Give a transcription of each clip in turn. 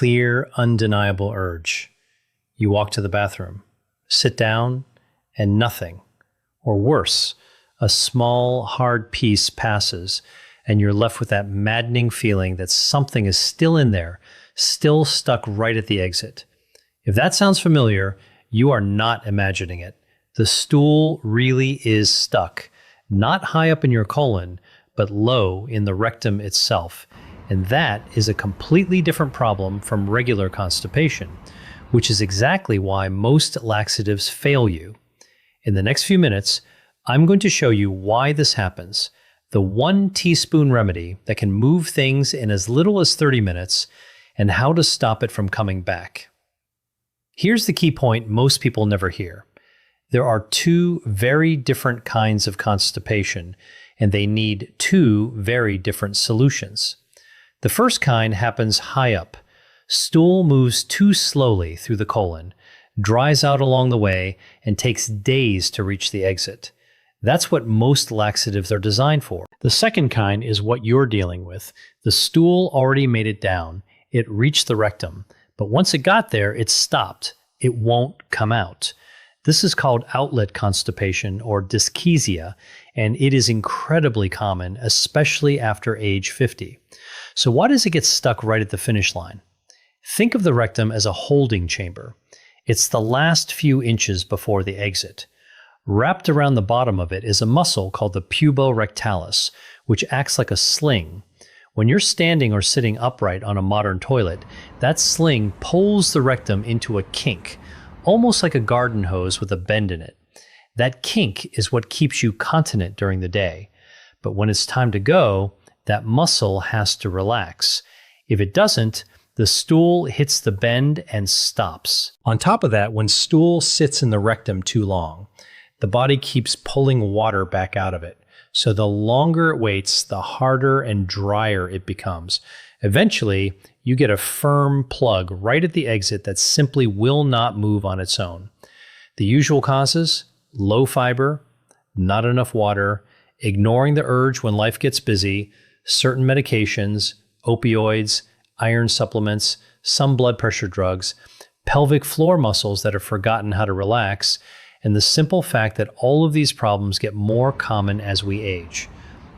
clear, undeniable urge. You walk to the bathroom, sit down, and nothing. Or worse, a small, hard piece passes, and you're left with that maddening feeling that something is still in there, still stuck right at the exit. If that sounds familiar, you are not imagining it. The stool really is stuck, not high up in your colon, but low in the rectum itself. And that is a completely different problem from regular constipation, which is exactly why most laxatives fail you. In the next few minutes, I'm going to show you why this happens, the 1 teaspoon remedy that can move things in as little as 30 minutes, and how to stop it from coming back. Here's the key point most people never hear. There are 2 very different kinds of constipation, and they need 2 very different solutions. The first kind happens high up. Stool moves too slowly through the colon, dries out along the way, and takes days to reach the exit. That's what most laxatives are designed for. The second kind is what you're dealing with. The stool already made it down. It reached the rectum, but once it got there, it stopped. It won't come out. This is called outlet constipation or dyschezia, and it is incredibly common, especially after age 50. So why does it get stuck right at the finish line? Think of the rectum as a holding chamber. It's the last few inches before the exit. Wrapped around the bottom of it is a muscle called the puborectalis, which acts like a sling. When you're standing or sitting upright on a modern toilet, that sling pulls the rectum into a kink, almost like a garden hose with a bend in it. That kink is what keeps you continent during the day. But when it's time to go, that muscle has to relax. If it doesn't, the stool hits the bend and stops. On top of that, when stool sits in the rectum too long, the body keeps pulling water back out of it. So the longer it waits, the harder and drier it becomes. Eventually, you get a firm plug right at the exit that simply will not move on its own. The usual causes: low fiber, not enough water, ignoring the urge when life gets busy, certain medications, opioids, iron supplements, some blood pressure drugs, pelvic floor muscles that have forgotten how to relax, and the simple fact that all of these problems get more common as we age.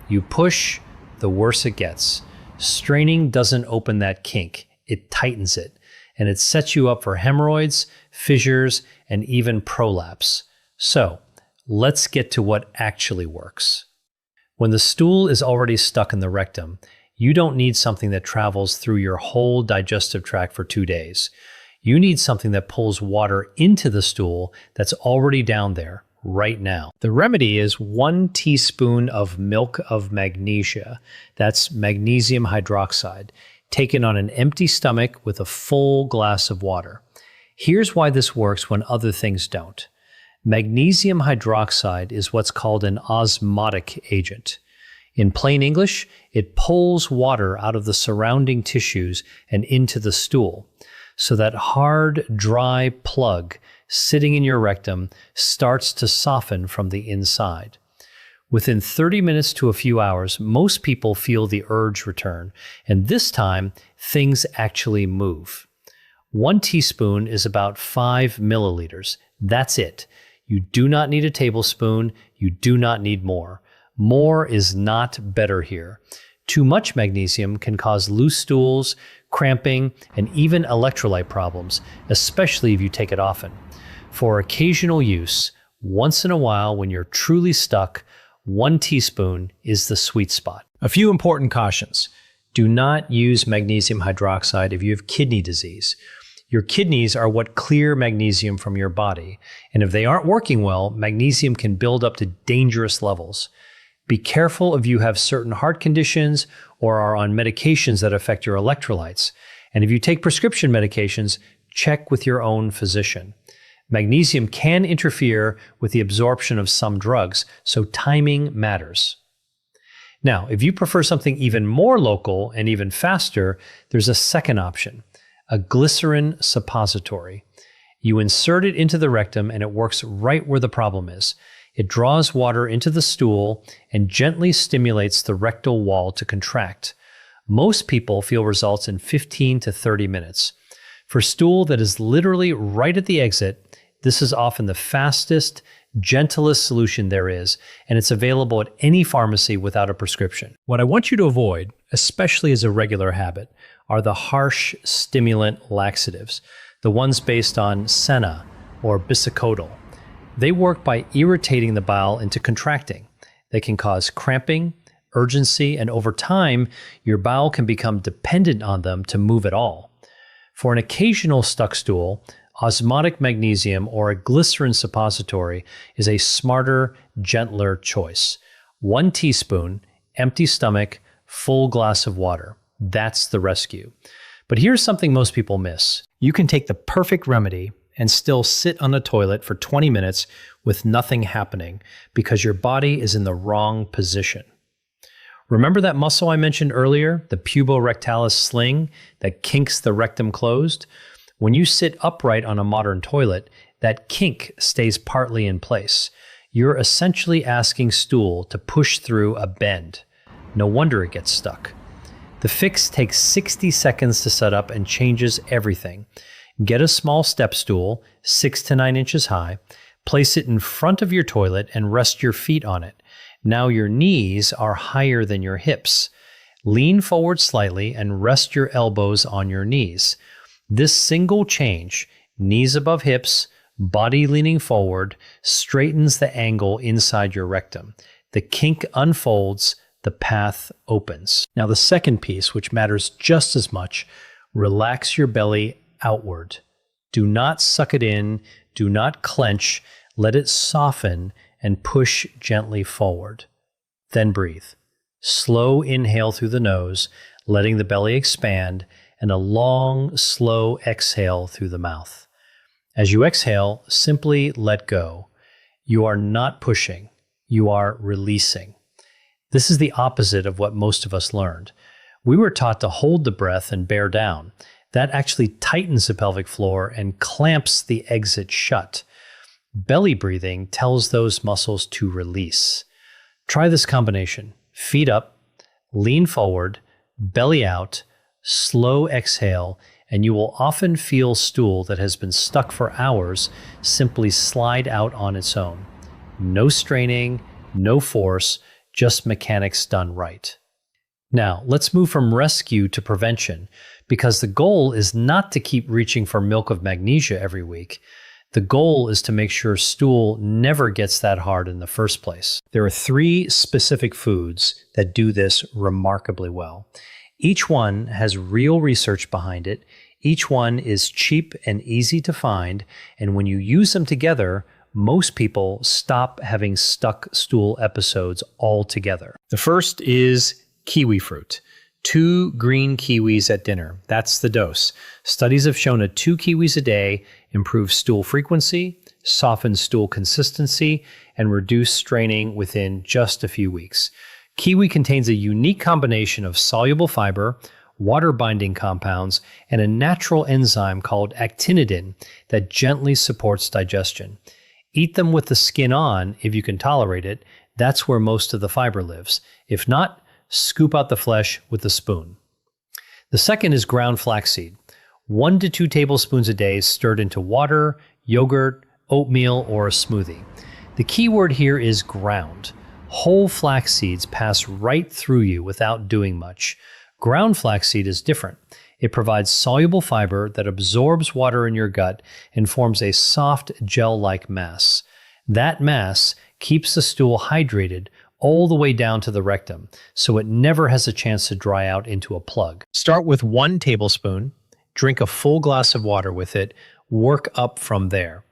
You push, the worse it gets. Straining doesn't open that kink, it tightens it, and it sets you up for hemorrhoids, fissures, and even prolapse. So, let's get to what actually works. When the stool is already stuck in the rectum, you don't need something that travels through your whole digestive tract for 2 days. You need something that pulls water into the stool that's already down there right now. The remedy is 1 teaspoon of milk of magnesia. That's magnesium hydroxide, taken on an empty stomach with a full glass of water. Here's why this works when other things don't. Magnesium hydroxide is what's called an osmotic agent. In plain English, it pulls water out of the surrounding tissues and into the stool. So that hard, dry plug sitting in your rectum starts to soften from the inside. Within 30 minutes to a few hours, most people feel the urge return, and this time, things actually move. 1 teaspoon is about 5 milliliters. That's it. You do not need a tablespoon. You do not need more. More is not better here. Too much magnesium can cause loose stools, cramping, and even electrolyte problems, especially if you take it often. For occasional use, once in a while when you're truly stuck, 1 teaspoon is the sweet spot. A few important cautions. Do not use magnesium hydroxide if you have kidney disease. Your kidneys are what clear magnesium from your body, and if they aren't working well, magnesium can build up to dangerous levels. Be careful if you have certain heart conditions or are on medications that affect your electrolytes. And if you take prescription medications, check with your own physician. Magnesium can interfere with the absorption of some drugs, so timing matters. Now, if you prefer something even more local and even faster, there's a second option, a glycerin suppository. You insert it into the rectum and it works right where the problem is. It draws water into the stool and gently stimulates the rectal wall to contract. Most people feel results in 15 to 30 minutes. For stool that is literally right at the exit, this is often the fastest, gentlest solution there is, and it's available at any pharmacy without a prescription. What I want you to avoid, especially as a regular habit, are the harsh stimulant laxatives, the ones based on senna or bisacodyl. They work by irritating the bowel into contracting. They can cause cramping, urgency, and over time, your bowel can become dependent on them to move at all. For an occasional stuck stool, osmotic magnesium or a glycerin suppository is a smarter, gentler choice. 1 teaspoon, empty stomach, full glass of water. That's the rescue. But here's something most people miss. You can take the perfect remedy and still sit on the toilet for 20 minutes with nothing happening because your body is in the wrong position. Remember that muscle I mentioned earlier, the puborectalis sling that kinks the rectum closed? When you sit upright on a modern toilet, that kink stays partly in place. You're essentially asking stool to push through a bend. No wonder it gets stuck. The fix takes 60 seconds to set up and changes everything. Get a small step stool, 6 to 9 inches high, place it in front of your toilet and rest your feet on it. Now your knees are higher than your hips. Lean forward slightly and rest your elbows on your knees. This single change, knees above hips, body leaning forward, straightens the angle inside your rectum. The kink unfolds, the path opens. Now the second piece, which matters just as much, relax your belly outward. Do not suck it in, do not clench, let it soften and push gently forward. Then breathe. Slow inhale through the nose, letting the belly expand, and a long, slow exhale through the mouth. As you exhale, simply let go. You are not pushing, you are releasing. This is the opposite of what most of us learned. We were taught to hold the breath and bear down. That actually tightens the pelvic floor and clamps the exit shut. Belly breathing tells those muscles to release. Try this combination. Feet up, lean forward, belly out, slow exhale, and you will often feel stool that has been stuck for hours simply slide out on its own. No straining, no force, just mechanics done right. Now, let's move from rescue to prevention, because the goal is not to keep reaching for milk of magnesia every week. The goal is to make sure stool never gets that hard in the first place. There are 3 specific foods that do this remarkably well. Each one has real research behind it. Each one is cheap and easy to find. And when you use them together, most people stop having stuck stool episodes altogether. The first is kiwi fruit. 2 green kiwis at dinner. That's the dose. Studies have shown that 2 kiwis a day improves stool frequency, softens stool consistency, and reduce straining within just a few weeks. Kiwi contains a unique combination of soluble fiber, water-binding compounds, and a natural enzyme called actinidin that gently supports digestion. Eat them with the skin on if you can tolerate it. That's where most of the fiber lives. If not, scoop out the flesh with a spoon. The second is ground flaxseed. 1 to 2 tablespoons a day stirred into water, yogurt, oatmeal, or a smoothie. The key word here is ground. Whole flax seeds pass right through you without doing much. Ground flaxseed is different. It provides soluble fiber that absorbs water in your gut and forms a soft gel-like mass. That mass keeps the stool hydrated all the way down to the rectum, so it never has a chance to dry out into a plug. Start with 1 tablespoon, drink a full glass of water with it, work up from there.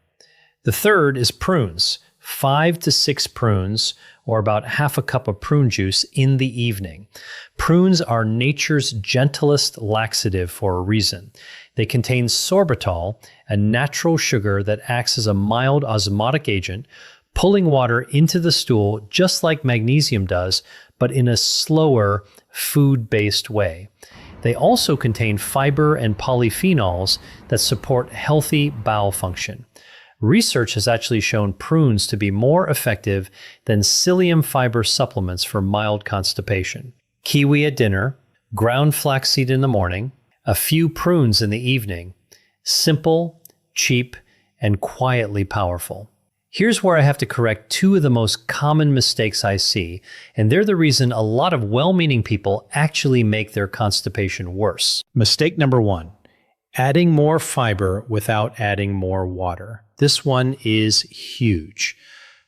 The third is prunes. 5 to 6 prunes, or about half a cup of prune juice in the evening. Prunes are nature's gentlest laxative for a reason. They contain sorbitol, a natural sugar that acts as a mild osmotic agent, pulling water into the stool just like magnesium does, but in a slower, food-based way. They also contain fiber and polyphenols that support healthy bowel function. Research has actually shown prunes to be more effective than psyllium fiber supplements for mild constipation. Kiwi at dinner, ground flaxseed in the morning, a few prunes in the evening. Simple, cheap, and quietly powerful. Here's where I have to correct two of the most common mistakes I see, and they're the reason a lot of well-meaning people actually make their constipation worse. Mistake number one, adding more fiber without adding more water. This one is huge.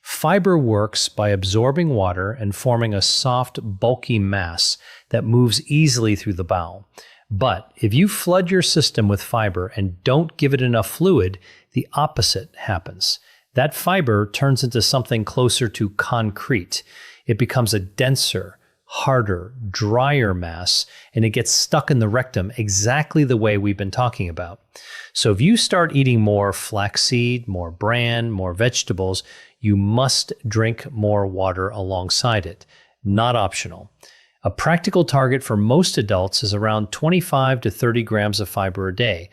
Fiber works by absorbing water and forming a soft, bulky mass that moves easily through the bowel. But if you flood your system with fiber and don't give it enough fluid, the opposite happens. That fiber turns into something closer to concrete. It becomes a denser, harder, drier mass, and it gets stuck in the rectum exactly the way we've been talking about. So if you start eating more flaxseed, more bran, more vegetables, you must drink more water alongside it. Not optional. A practical target for most adults is around 25 to 30 grams of fiber a day,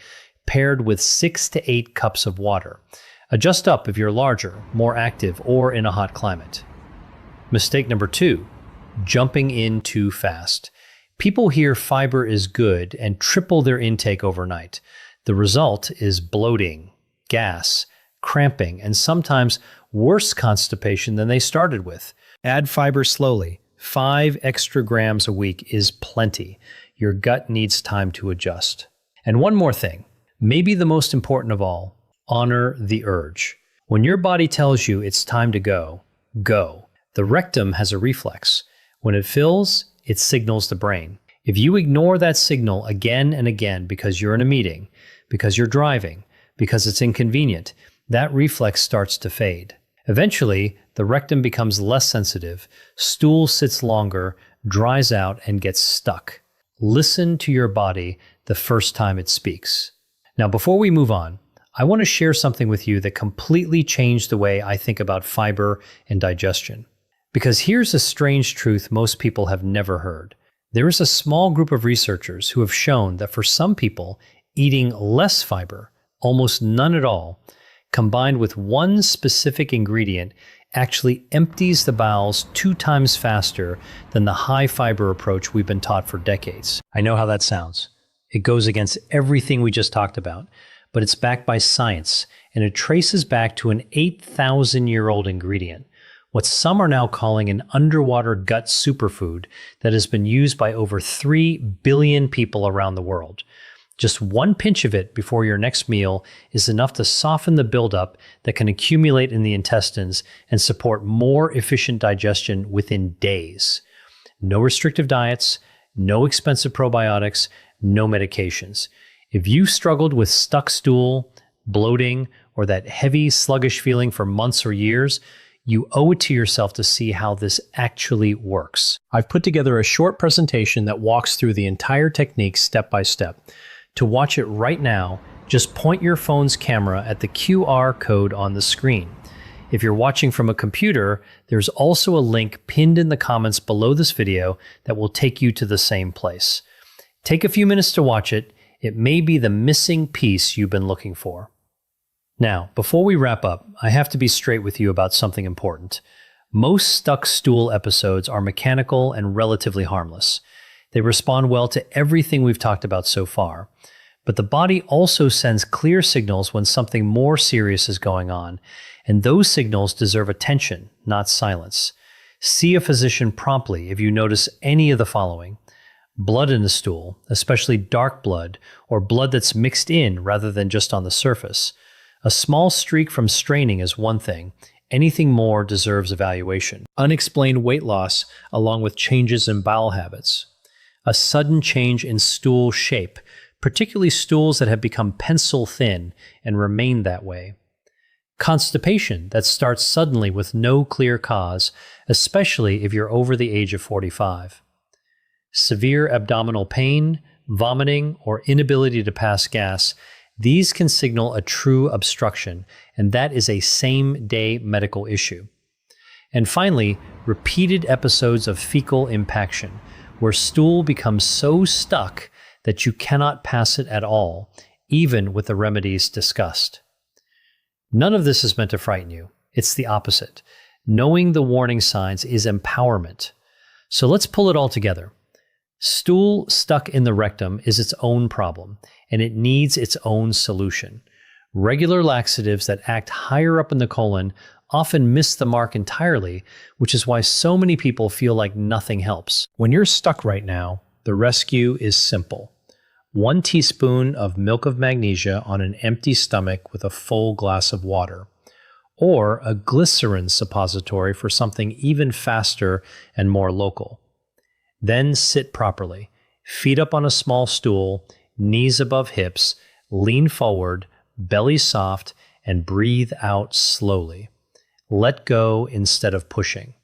paired with 6 to 8 cups of water. Adjust up if you're larger, more active, or in a hot climate. Mistake number two, jumping in too fast. People hear fiber is good and triple their intake overnight. The result is bloating, gas, cramping, and sometimes worse constipation than they started with. Add fiber slowly. 5 extra grams a week is plenty. Your gut needs time to adjust. And one more thing, maybe the most important of all, honor the urge. When your body tells you it's time to go, go. The rectum has a reflex. When it fills, it signals the brain. If you ignore that signal again and again because you're in a meeting, because you're driving, because it's inconvenient, that reflex starts to fade. Eventually, the rectum becomes less sensitive, stool sits longer, dries out, and gets stuck. Listen to your body the first time it speaks. Now, before we move on, I want to share something with you that completely changed the way I think about fiber and digestion. Because here's a strange truth most people have never heard. There is a small group of researchers who have shown that for some people, eating less fiber, almost none at all, combined with one specific ingredient, actually empties the bowels 2 times faster than the high fiber approach we've been taught for decades. I know how that sounds. It goes against everything we just talked about, but it's backed by science, and it traces back to an 8,000-year-old ingredient, what some are now calling an underwater gut superfood that has been used by over 3 billion people around the world. Just 1 pinch of it before your next meal is enough to soften the buildup that can accumulate in the intestines and support more efficient digestion within days. No restrictive diets, no expensive probiotics, no medications. If you've struggled with stuck stool, bloating, or that heavy, sluggish feeling for months or years, you owe it to yourself to see how this actually works. I've put together a short presentation that walks through the entire technique step by step. To watch it right now, just point your phone's camera at the QR code on the screen. If you're watching from a computer, there's also a link pinned in the comments below this video that will take you to the same place. Take a few minutes to watch it. It may be the missing piece you've been looking for. Now, before we wrap up, I have to be straight with you about something important. Most stuck stool episodes are mechanical and relatively harmless. They respond well to everything we've talked about so far. But the body also sends clear signals when something more serious is going on, and those signals deserve attention, not silence. See a physician promptly if you notice any of the following: blood in the stool, especially dark blood, or blood that's mixed in rather than just on the surface. A small streak from straining is one thing. Anything more deserves evaluation. Unexplained weight loss, along with changes in bowel habits. A sudden change in stool shape, particularly stools that have become pencil thin and remain that way. Constipation that starts suddenly with no clear cause, especially if you're over the age of 45. Severe abdominal pain, vomiting, or inability to pass gas. These can signal a true obstruction, and that is a same-day medical issue. And finally, repeated episodes of fecal impaction, where stool becomes so stuck that you cannot pass it at all, even with the remedies discussed. None of this is meant to frighten you. It's the opposite. Knowing the warning signs is empowerment. So let's pull it all together. Stool stuck in the rectum is its own problem, and it needs its own solution. Regular laxatives that act higher up in the colon often miss the mark entirely, which is why so many people feel like nothing helps. When you're stuck right now, the rescue is simple. 1 teaspoon of milk of magnesia on an empty stomach with a full glass of water, or a glycerin suppository for something even faster and more local. Then sit properly, feet up on a small stool, knees above hips, lean forward, belly soft, and breathe out slowly. Let go instead of pushing.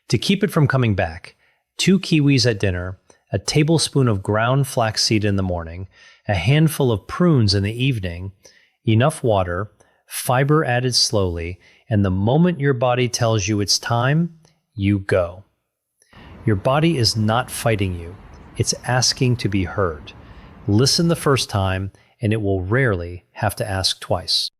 To keep it from coming back, 2 kiwis at dinner, a tablespoon of ground flaxseed in the morning, a handful of prunes in the evening, enough water, fiber added slowly, and the moment your body tells you it's time, you go. Your body is not fighting you. It's asking to be heard. Listen the first time, and it will rarely have to ask twice.